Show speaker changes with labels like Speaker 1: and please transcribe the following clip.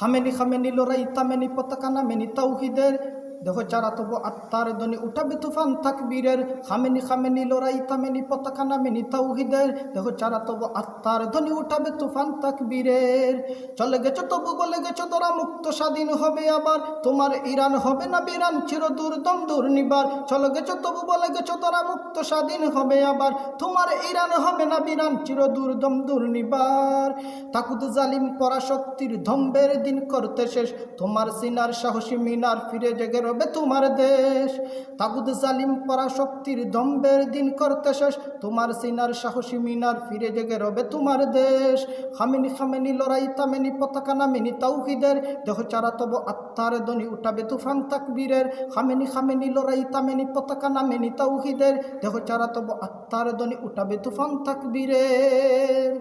Speaker 1: Khamenei Khamenei লড়াই তামেনি পতাকা নামেনি তাওহীদের দেখো চারা তবু আত্মার ধ্বনি উঠাবে তুফান তাকবীরের খামেনি খামেনি লড়াই তামেনি পতাকা নামেনি তাওহীদের দেখো চারা তবু আত্মার ধ্বনি উঠাবে তুফান তাকবীরের চলে গেছো তবু বলে গেছো তোরা মুক্ত স্বাধীন হবে আবার তোমার ইরান হবে না বিরান চিরদূর দমদূর নিবার চলে গেছো তবু বলে গেছো তোরা মুক্ত স্বাধীন হবে আবার তোমার ইরান হবে না বিরান চিরদূর দমদূর নিবার তাকুদ জালিম পরাশক্তির ধম্বের দিন করতে শেষ তোমার সিনার সাহসী মিনার ফিরে জেগে রবে তোমার দেশ তাগুদ জালিম পরাশক্তির দম্বের দিন করতে শেষ তোমার সিনার সাহসী মিনার ফিরে জেগে রবে তোমার দেশ খামেনি খামেনি লড়াই তামেনি পতাকা নামেনি তাওহীদের দেহ চারা তব আত্মার ধ্বনি উঠাবে তুফান তাকবীরের খামেনি খামেনি লড়াই তামেনি পতাকা নামেনি তাওহীদের দেহ চারা তব আত্মার ধ্বনি উঠাবে তুফান তাকবীরের।